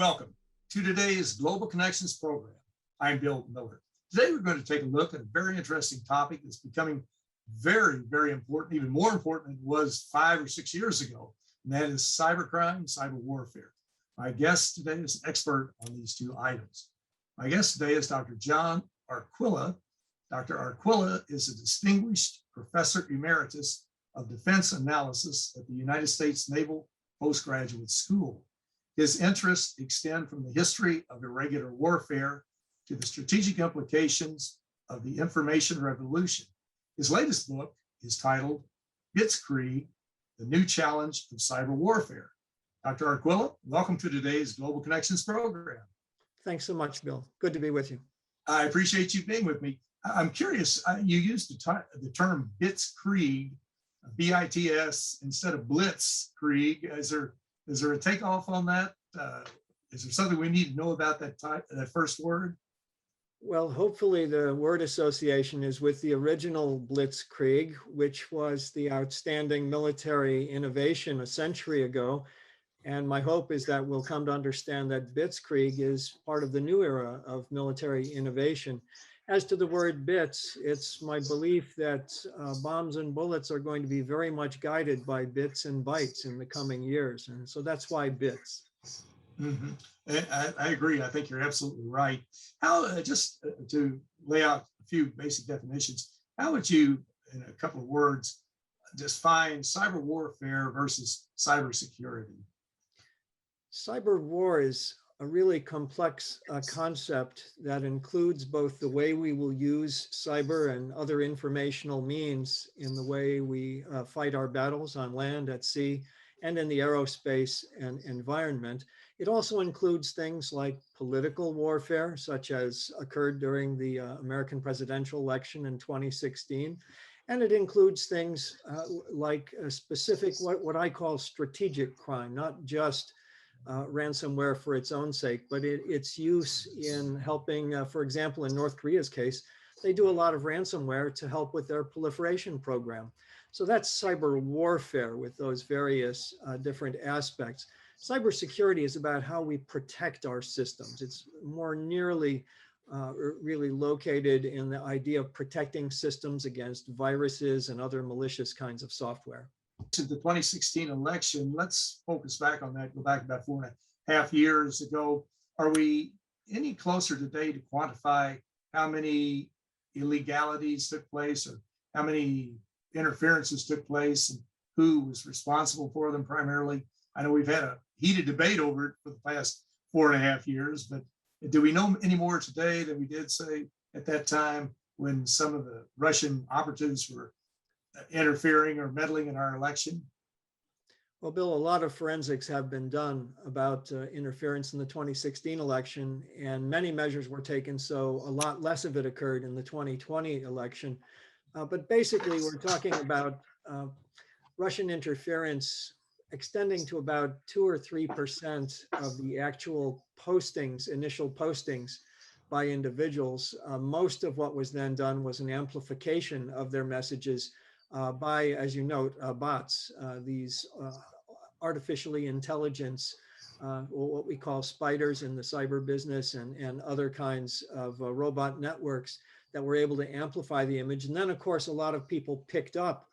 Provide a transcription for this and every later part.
Welcome to today's Global Connections program. I'm Bill Miller. Today we're going to take a look at a very interesting topic that's becoming very, very important, even more important than it was 5 or 6 years ago, and that is cybercrime, cyber warfare. My guest today is an expert on these two items. My guest today is Dr. John Arquilla. Dr. Arquilla is a distinguished professor emeritus of defense analysis at the United States Naval Postgraduate School. His interests extend from the history of irregular warfare to the strategic implications of the information revolution. His latest book is titled Bitskrieg, the New Challenge of Cyber Warfare. Dr. Arquilla, welcome to today's Global Connections program. Thanks so much, Bill. Good to be with you. I appreciate you being with me. I'm curious, you used the term Bitskrieg, B-I-T-S, instead of Blitzkrieg. Is there a takeoff on that? Is there something we need to know about that first word? Well, hopefully the word association is with the original Blitzkrieg, which was the outstanding military innovation a century ago. And my hope is that we'll come to understand that Bitskrieg is part of the new era of military innovation. As to the word bits, it's my belief that bombs and bullets are going to be very much guided by bits and bytes in the coming years. And so that's why bits. Mm-hmm. I agree. I think you're absolutely right. How, just to lay out a few basic definitions, how would you, in a couple of words, define cyber warfare versus cybersecurity? Cyber war is a really complex concept that includes both the way we will use cyber and other informational means in the way we fight our battles on land, at sea, and in the aerospace and environment. It also includes things like political warfare, such as occurred during the American presidential election in 2016. And it includes things like a specific, what I call strategic crime, not just ransomware for its own sake, but its use in helping, for example, in North Korea's case, they do a lot of ransomware to help with their proliferation program. So that's cyber warfare with those various different aspects. Cybersecurity is about how we protect our systems. It's more nearly really located in the idea of protecting systems against viruses and other malicious kinds of software. To the 2016 election, let's focus back on that, go back about 4.5 years ago. Are we any closer today to quantify how many illegalities took place or how many interferences took place and who was responsible for them primarily? I know we've had a heated debate over it for the past 4.5 years, but do we know any more today than we did, say, at that time when some of the Russian operatives were interfering or meddling in our election? Well, Bill, a lot of forensics have been done about interference in the 2016 election, and many measures were taken, so a lot less of it occurred in the 2020 election. But basically, we're talking about Russian interference extending to about 2 or 3% of the actual postings, initial postings by individuals. Most of what was then done was an amplification of their messages by, as you note, bots, these artificially intelligence, what we call spiders in the cyber business, and other kinds of robot networks that were able to amplify the image. And then, of course, a lot of people picked up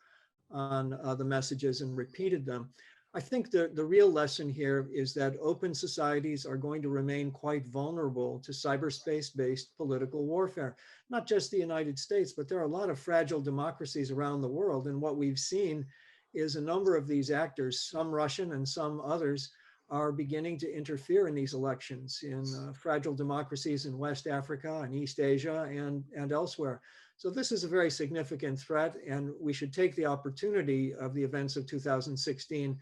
on the messages and repeated them. I think the real lesson here is that open societies are going to remain quite vulnerable to cyberspace-based political warfare. Not just the United States, but there are a lot of fragile democracies around the world. And what we've seen is a number of these actors, some Russian and some others, are beginning to interfere in these elections in fragile democracies in West Africa and East Asia and elsewhere. So this is a very significant threat, and we should take the opportunity of the events of 2016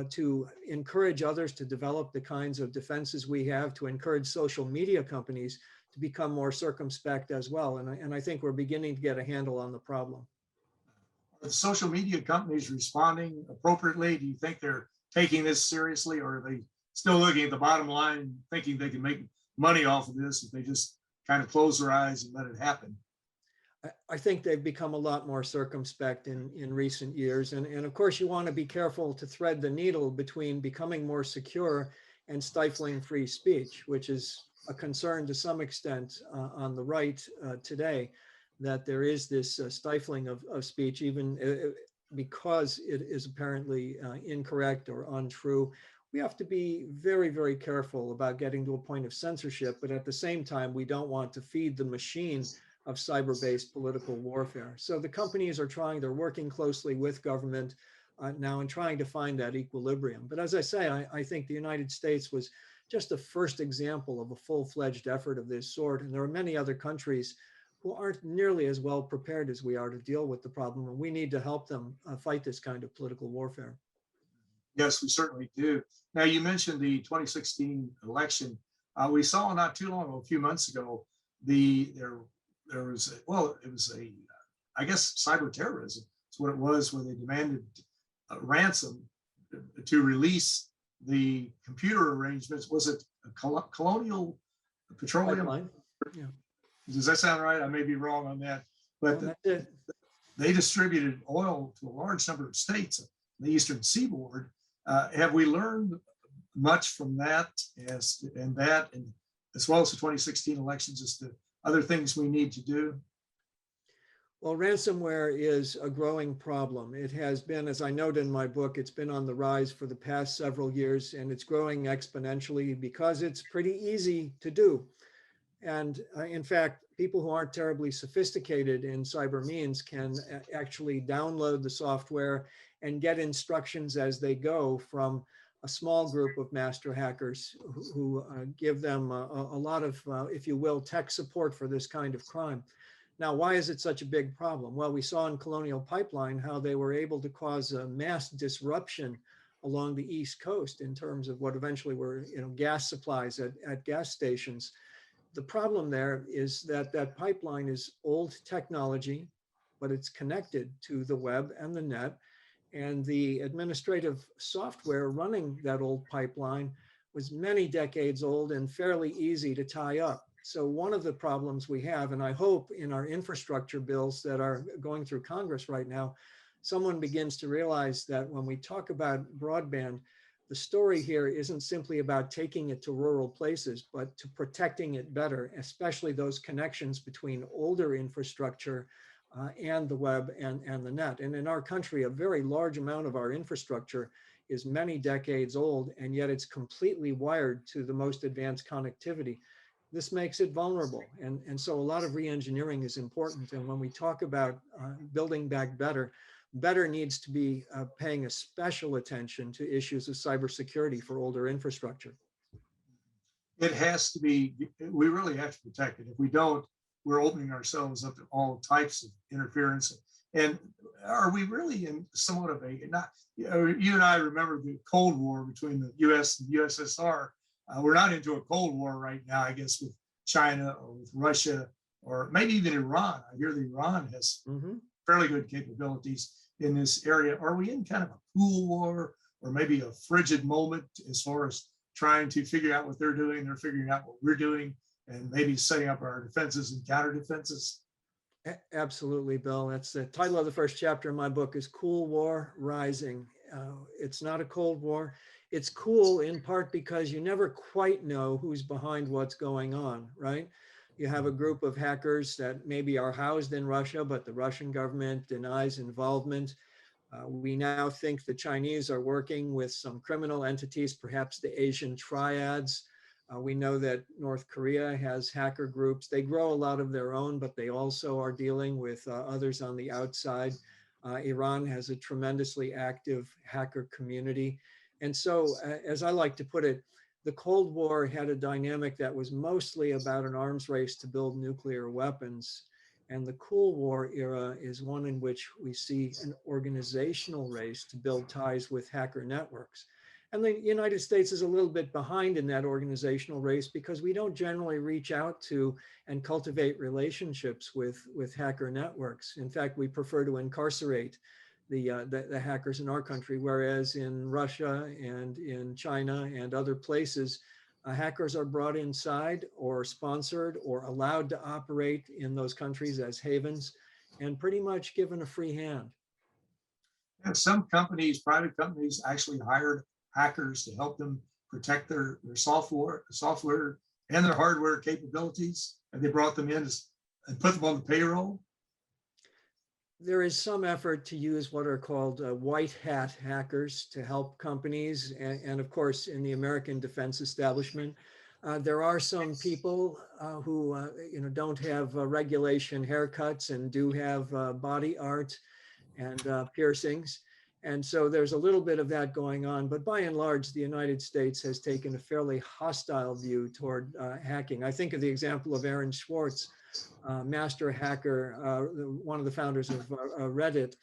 to encourage others to develop the kinds of defenses we have, to encourage social media companies to become more circumspect as well. And I think we're beginning to get a handle on the problem. Are the social media companies responding appropriately? Do you think they're taking this seriously, or are they still looking at the bottom line, thinking they can make money off of this if they just kind of close their eyes and let it happen? I think they've become a lot more circumspect in recent years. And of course, you want to be careful to thread the needle between becoming more secure and stifling free speech, which is a concern to some extent on the right today, that there is this stifling of speech, even because it is apparently incorrect or untrue. We have to be very, very careful about getting to a point of censorship, but at the same time, we don't want to feed the machine of cyber-based political warfare. So the companies are trying, they're working closely with government now and trying to find that equilibrium. But as I say, I think the United States was just the first example of a full-fledged effort of this sort. And there are many other countries who aren't nearly as well prepared as we are to deal with the problem. And we need to help them fight this kind of political warfare. Yes, we certainly do. Now, you mentioned the 2016 election. We saw not too long ago, a few months ago, there was, well, it was I guess, cyber terrorism. It's what it was, where they demanded a ransom to release the computer arrangements. Was it a Colonial Petroleum? Yeah. Does that sound right? I may be wrong on that, but Well, they distributed oil to a large number of states in the Eastern Seaboard. Have we learned much from that, as well as the 2016 elections, as to other things we need to do? Well, ransomware is a growing problem. It has been, as I note in my book, it's been on the rise for the past several years, and it's growing exponentially because it's pretty easy to do. And in fact, people who aren't terribly sophisticated in cyber means can actually download the software and get instructions as they go from a small group of master hackers who give them a lot of, if you will, tech support for this kind of crime. Now, why is it such a big problem? Well, we saw in Colonial Pipeline how they were able to cause a mass disruption along the East Coast in terms of what eventually were, gas supplies at gas stations. The problem there is that that pipeline is old technology, but it's connected to the web and the net. And the administrative software running that old pipeline was many decades old and fairly easy to tie up. So one of the problems we have, and I hope in our infrastructure bills that are going through Congress right now, someone begins to realize that when we talk about broadband, the story here isn't simply about taking it to rural places, but to protecting it better, especially those connections between older infrastructure and the web and the net. And in our country, a very large amount of our infrastructure is many decades old, and yet it's completely wired to the most advanced connectivity. This makes it vulnerable. And so a lot of re-engineering is important. And when we talk about building back better, better needs to be paying a special attention to issues of cybersecurity for older infrastructure. It has to be, we really have to protect it. If we don't, we're opening ourselves up to all types of interference. And are we really in somewhat of a, not, you and I remember the Cold War between the US and USSR. We're not into a Cold War right now, I guess, with China or with Russia, or maybe even Iran. I hear that Iran has fairly good capabilities in this area. Are we in kind of a cool war, or maybe a frigid moment as far as trying to figure out what they're doing? They're figuring out what we're doing, and maybe setting up our defenses and counter defenses? Absolutely, Bill. That's the title of the first chapter in my book, is Cool War Rising. It's not a Cold War. It's cool in part because you never quite know who's behind what's going on, right? You have a group of hackers that maybe are housed in Russia, but the Russian government denies involvement. We now think the Chinese are working with some criminal entities, perhaps the Asian triads. We know that North Korea has hacker groups. They grow a lot of their own, but they also are dealing with others on the outside. Iran has a tremendously active hacker community. And so, as I like to put it, the Cold War had a dynamic that was mostly about an arms race to build nuclear weapons. And the Cool War era is one in which we see an organizational race to build ties with hacker networks. And the United States is a little bit behind in that organizational race because we don't generally reach out to and cultivate relationships with hacker networks. In fact, we prefer to incarcerate the hackers in our country, whereas in Russia and in China and other places, hackers are brought inside or sponsored or allowed to operate in those countries as havens and pretty much given a free hand. And some companies, private companies, actually hired hackers to help them protect their software and their hardware capabilities? And they brought them in and put them on the payroll? There is some effort to use what are called white hat hackers to help companies. And of course, in the American defense establishment, there are some people who don't have regulation haircuts and do have body art and piercings. And so there's a little bit of that going on. But by and large, the United States has taken a fairly hostile view toward hacking. I think of the example of Aaron Swartz, master hacker, one of the founders of Reddit,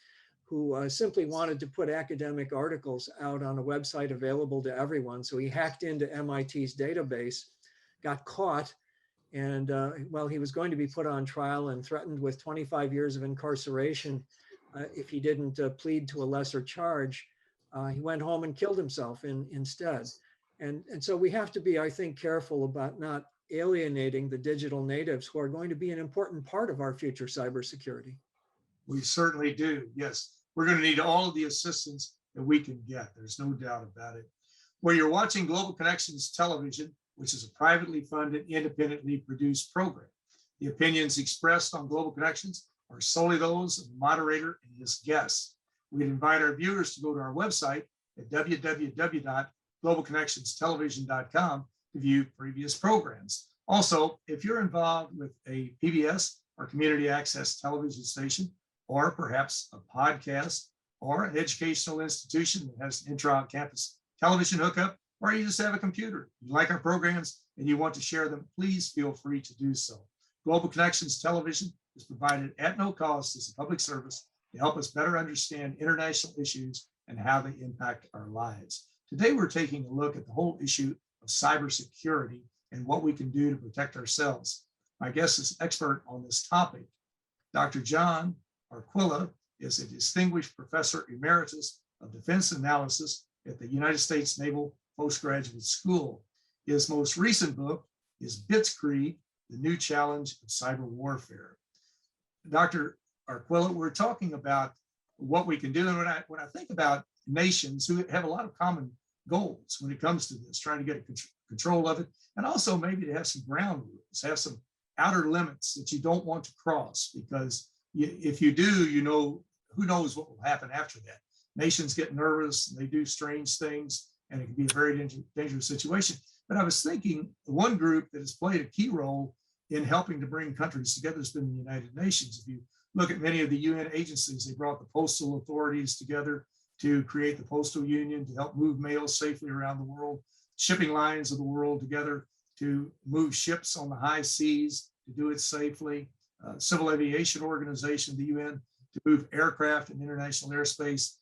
who simply wanted to put academic articles out on a website available to everyone. So he hacked into MIT's database, got caught, and well, he was going to be put on trial and threatened with 25 years of incarceration if he didn't plead to a lesser charge. He went home and killed himself instead. And so we have to be, I think, careful about not alienating the digital natives who are going to be an important part of our future cybersecurity. We certainly do. Yes, we're going to need all of the assistance that we can get. There's no doubt about it. Well, you're watching Global Connections Television, which is a privately funded, independently produced program. The opinions expressed on Global Connections are solely those of the moderator and his guests. We'd invite our viewers to go to our website at www.globalconnectionstelevision.com to view previous programs. Also, if you're involved with a PBS or community access television station, or perhaps a podcast or an educational institution that has an intra-campus television hookup, or you just have a computer, you like our programs and you want to share them, please feel free to do so. Global Connections Television is provided at no cost as a public service to help us better understand international issues and how they impact our lives. Today, we're taking a look at the whole issue of cybersecurity and what we can do to protect ourselves. My guest is expert on this topic. Dr. John Arquilla is a distinguished professor emeritus of defense analysis at the United States Naval Postgraduate School. His most recent book is Bitskrieg, the New Challenge of Cyber Warfare. Dr. Arquilla, we're talking about what we can do. And when I think about nations who have a lot of common goals when it comes to this, trying to get control of it, and also maybe to have some ground rules, have some outer limits that you don't want to cross, because if you do, who knows what will happen after that. Nations get nervous, and they do strange things, and it can be a very dangerous situation. But I was thinking one group that has played a key role in helping to bring countries together has been the United Nations. If you look at many of the UN agencies, they brought the postal authorities together to create the Postal Union to help move mail safely around the world, shipping lines of the world together to move ships on the high seas, to do it safely, Civil Aviation Organization, the UN, to move aircraft in international airspace.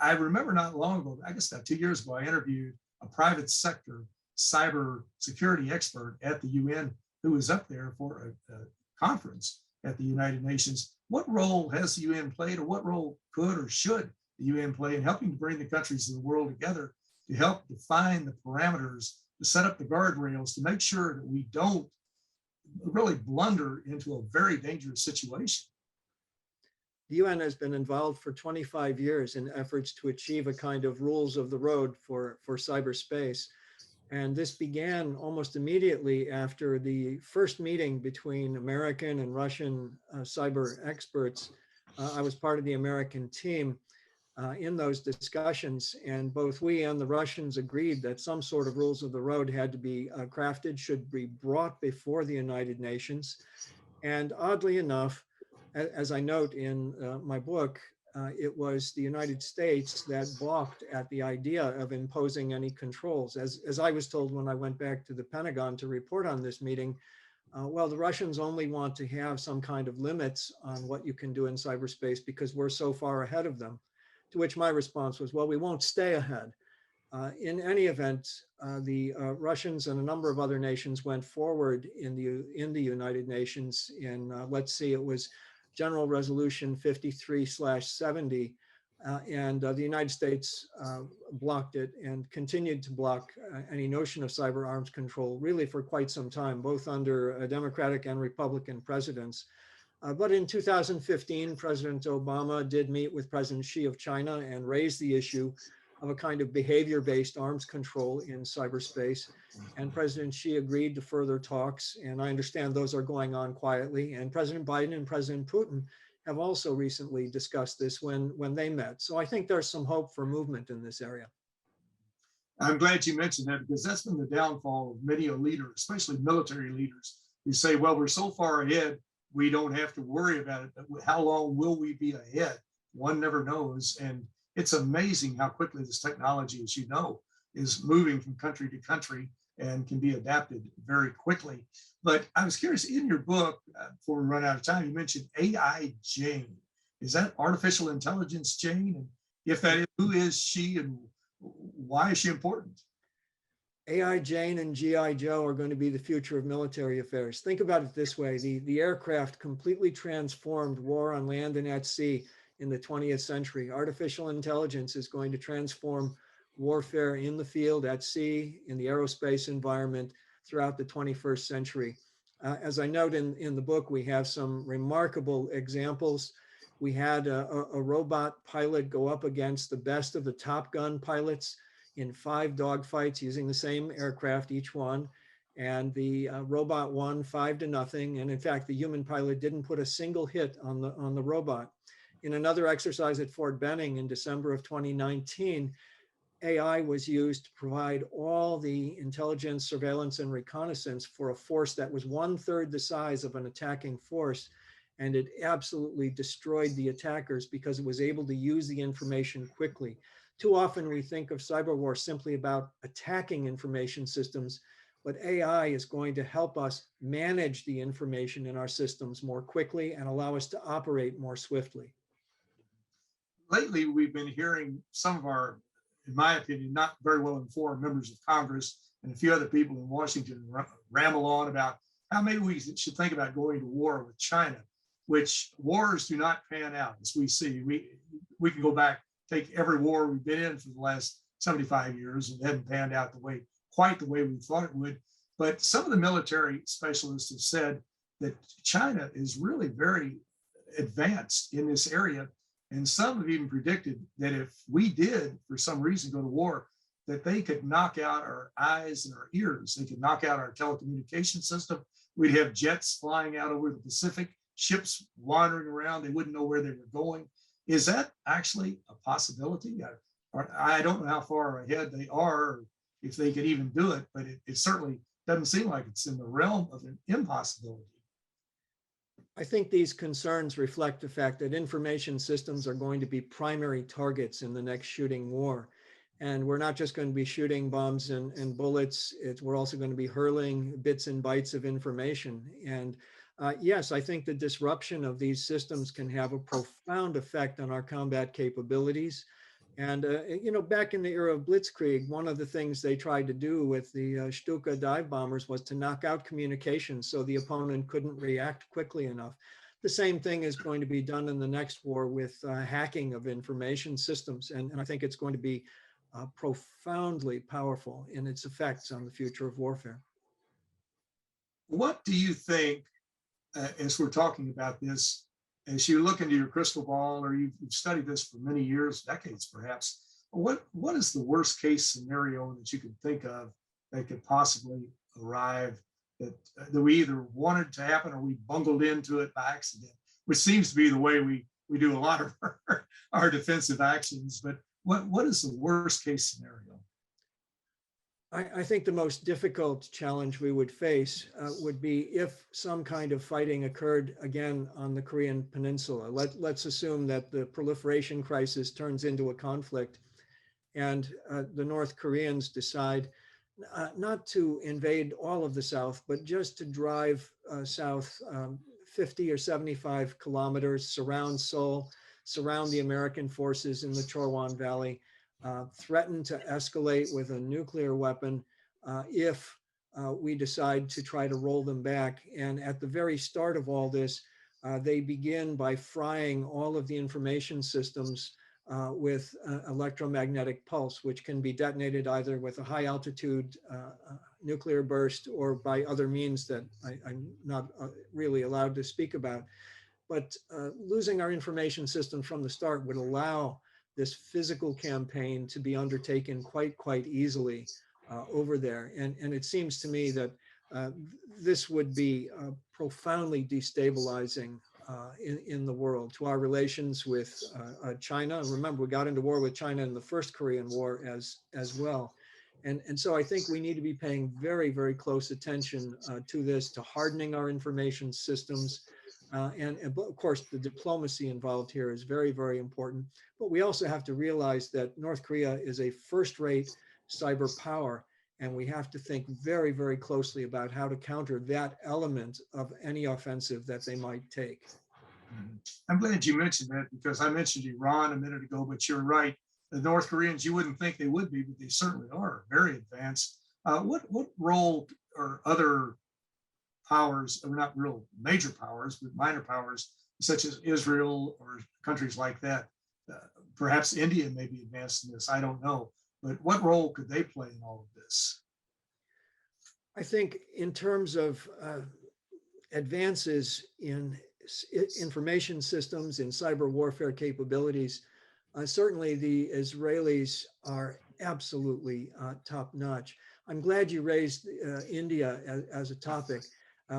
I remember not long ago, I guess about 2 years ago, I interviewed a private sector cyber security expert at the UN who was up there for a conference at the United Nations. What role has the UN played, or what role could or should the UN play in helping to bring the countries of the world together to help define the parameters, to set up the guardrails, to make sure that we don't really blunder into a very dangerous situation? The UN has been involved for 25 years in efforts to achieve a kind of rules of the road for cyberspace. And this began almost immediately after the first meeting between American and Russian cyber experts. I was part of the American team in those discussions, and both we and the Russians agreed that some sort of rules of the road had to be crafted, should be brought before the United Nations. And oddly enough, as I note in my book, it was the United States that balked at the idea of imposing any controls. As I was told when I went back to the Pentagon to report on this meeting, well, the Russians only want to have some kind of limits on what you can do in cyberspace because we're so far ahead of them. To which my response was, well, we won't stay ahead. In any event, the Russians and a number of other nations went forward in the United Nations in, let's see, it was General Resolution 53/70, and the United States blocked it and continued to block any notion of cyber arms control really for quite some time, both under Democratic and Republican presidents. But in 2015, President Obama did meet with President Xi of China and raised the issue of a kind of behavior-based arms control in cyberspace. And President Xi agreed to further talks, and I understand those are going on quietly. And President Biden and President Putin have also recently discussed this when they met. So I think there's some hope for movement in this area. I'm glad you mentioned that, because that's been the downfall of many a leader, especially military leaders, who say, well, we're so far ahead, we don't have to worry about it. But how long will we be ahead? One never knows. And it's amazing how quickly this technology, as you know, is moving from country to country and can be adapted very quickly. But I was curious, in your book, before we run out of time, you mentioned AI Jane. Is that artificial intelligence Jane? And if that is, who is she and why is she important? AI Jane and GI Joe are going to be the future of military affairs. Think about it this way. The aircraft completely transformed war on land and at sea in the 20th century. Artificial intelligence is going to transform warfare in the field, at sea, in the aerospace environment throughout the 21st century. As I note in the book, we have some remarkable examples. We had a robot pilot go up against the best of the Top Gun pilots in 5 dogfights using the same aircraft, each one. And the robot won 5-0. And in fact, the human pilot didn't put a single hit on the robot. In another exercise at Fort Benning in December of 2019, AI was used to provide all the intelligence, surveillance, and reconnaissance for a force that was 1/3 the size of an attacking force. And it absolutely destroyed the attackers because it was able to use the information quickly. Too often we think of cyber war simply about attacking information systems, but AI is going to help us manage the information in our systems more quickly and allow us to operate more swiftly. Lately, we've been hearing some of our, in my opinion, not very well informed members of Congress and a few other people in Washington ramble on about how maybe we should think about going to war with China, which wars do not pan out as we see. We can go back, take every war we've been in for the last 75 years, and it hasn't panned out quite the way we thought it would. But some of the military specialists have said that China is really very advanced in this area. And some have even predicted that if we did, for some reason, go to war, that they could knock out our eyes and our ears. They could knock out our telecommunication system. We'd have jets flying out over the Pacific, ships wandering around. They wouldn't know where they were going. Is that actually a possibility? I don't know how far ahead they are, or if they could even do it, but it certainly doesn't seem like it's in the realm of an impossibility. I think these concerns reflect the fact that information systems are going to be primary targets in the next shooting war. And we're not just going to be shooting bombs and bullets, we're also going to be hurling bits and bytes of information. And yes, I think the disruption of these systems can have a profound effect on our combat capabilities. And, back in the era of Blitzkrieg, one of the things they tried to do with the Stuka dive bombers was to knock out communication so the opponent couldn't react quickly enough. The same thing is going to be done in the next war with hacking of information systems. And I think it's going to be profoundly powerful in its effects on the future of warfare. What do you think, as we're talking about this, as you look into your crystal ball, or you've studied this for many years, decades perhaps, what is the worst case scenario that you could think of that could possibly arrive, that we either wanted to happen or we bungled into it by accident, which seems to be the way we do a lot of our defensive actions. But what is the worst case scenario? I think the most difficult challenge we would face would be if some kind of fighting occurred again on the Korean Peninsula. Let's assume that the proliferation crisis turns into a conflict and the North Koreans decide not to invade all of the South, but just to drive south 50 or 75 kilometers, surround Seoul, surround the American forces in the Chorwon Valley, threaten to escalate with a nuclear weapon if we decide to try to roll them back. And at the very start of all this, they begin by frying all of the information systems with electromagnetic pulse, which can be detonated either with a high altitude nuclear burst or by other means that I'm not really allowed to speak about. But losing our information system from the start would allow this physical campaign to be undertaken quite easily over there. And it seems to me that this would be profoundly destabilizing in the world, to our relations with China. Remember, we got into war with China in the first Korean War as well. And so I think we need to be paying very close attention to this, to hardening our information systems. And of course, the diplomacy involved here is very important. But we also have to realize that North Korea is a first-rate cyber power, and we have to think very closely about how to counter that element of any offensive that they might take. I'm glad you mentioned that, because I mentioned Iran a minute ago, but you're right. The North Koreans, you wouldn't think they would be, but they certainly are very advanced. What role are other powers, or not real major powers, but minor powers, such as Israel or countries like that? Perhaps India may be advanced in this, I don't know. But what role could they play in all of this? I think in terms of advances in information systems, in cyber warfare capabilities, certainly the Israelis are absolutely top notch. I'm glad you raised India as a topic.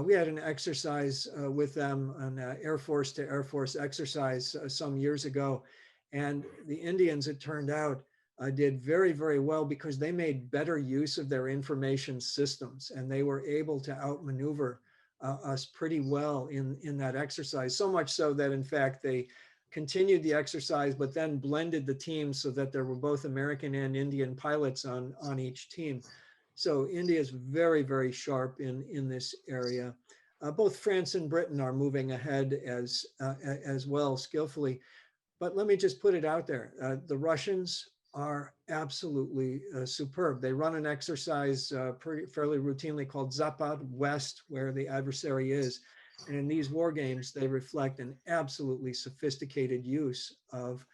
We had an exercise with them, an Air Force to Air Force exercise some years ago. And the Indians, it turned out, did very well, because they made better use of their information systems, and they were able to outmaneuver us pretty well in that exercise. So much so that, in fact, they continued the exercise, but then blended the teams so that there were both American and Indian pilots on each team. So India is very sharp in this area. Both France and Britain are moving ahead as well, skillfully. But let me just put it out there. The Russians are absolutely superb. They run an exercise fairly routinely called Zapad West, where the adversary is. And in these war games, they reflect an absolutely sophisticated use of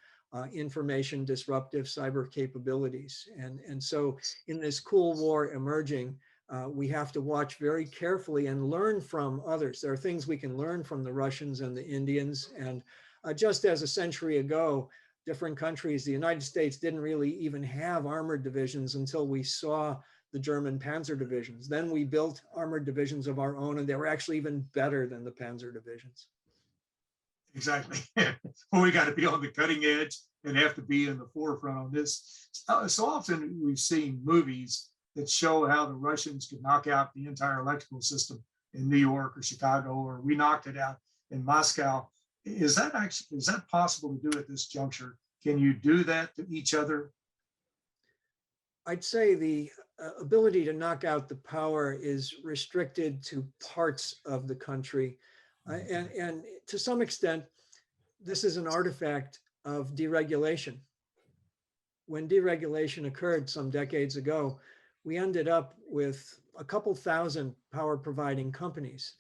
information disruptive cyber capabilities. And so in this cool war emerging, we have to watch very carefully and learn from others. There are things we can learn from the Russians and the Indians. And just as a century ago, different countries, the United States didn't really even have armored divisions until we saw the German Panzer divisions. Then we built armored divisions of our own, and they were actually even better than the Panzer divisions. Exactly. Well, we got to be on the cutting edge and have to be in the forefront on this. So often we've seen movies that show how the Russians could knock out the entire electrical system in New York or Chicago, or we knocked it out in Moscow. Is that possible to do at this juncture? Can you do that to each other? I'd say the ability to knock out the power is restricted to parts of the country. And to some extent, this is an artifact of deregulation. When deregulation occurred some decades ago, we ended up with a couple thousand power providing companies.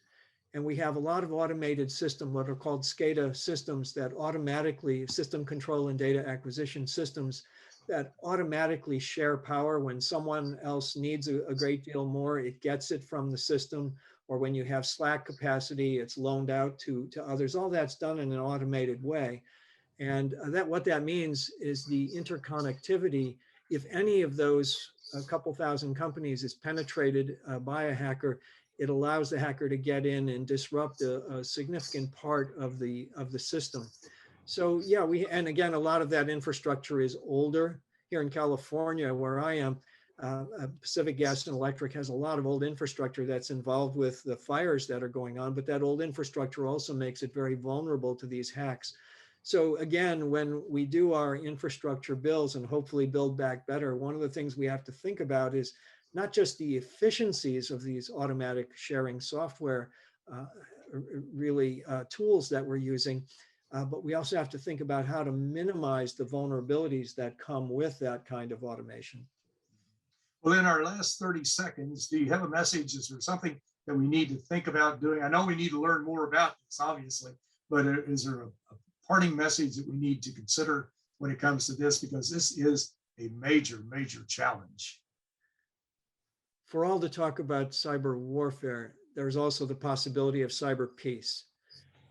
And we have a lot of automated systems, what are called SCADA systems, that automatically, system control and data acquisition systems, that automatically share power. When someone else needs a great deal more, it gets it from the system. Or when you have slack capacity, it's loaned out to others. All that's done in an automated way. And what that means is the interconnectivity. If any of those a couple thousand companies is penetrated by a hacker, it allows the hacker to get in and disrupt a significant part of the system. So yeah, and again, a lot of that infrastructure is older. Here in California, where I am, Pacific Gas and Electric has a lot of old infrastructure that's involved with the fires that are going on, but that old infrastructure also makes it very vulnerable to these hacks. So again, when we do our infrastructure builds and hopefully build back better, one of the things we have to think about is not just the efficiencies of these automatic sharing software, tools that we're using, but we also have to think about how to minimize the vulnerabilities that come with that kind of automation. Well, in our last 30 seconds, do you have a message? Is there something that we need to think about doing? I know we need to learn more about this, obviously, but is there a parting message that we need to consider when it comes to this? Because this is a major challenge. For all the talk about cyber warfare, there's also the possibility of cyber peace.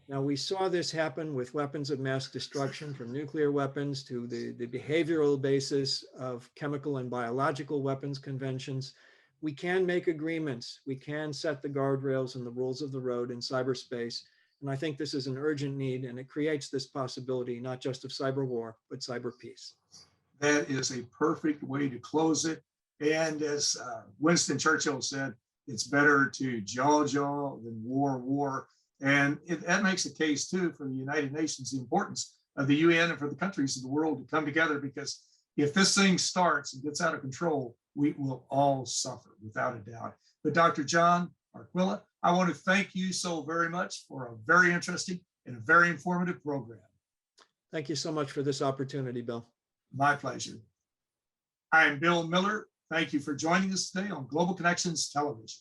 Now, we saw this happen with weapons of mass destruction, from nuclear weapons to the behavioral basis of chemical and biological weapons conventions. We can make agreements. We can set the guardrails and the rules of the road in cyberspace. And I think this is an urgent need, and it creates this possibility, not just of cyber war, but cyber peace. That is a perfect way to close it. And as Winston Churchill said, it's better to jaw than war. And that makes a case too for the United Nations, the importance of the UN and for the countries of the world to come together, because if this thing starts and gets out of control, we will all suffer without a doubt. But Dr. John Arquilla, I want to thank you so very much for a very interesting and a very informative program. Thank you so much for this opportunity, Bill. My pleasure. I am Bill Miller. Thank you for joining us today on Global Connections Television.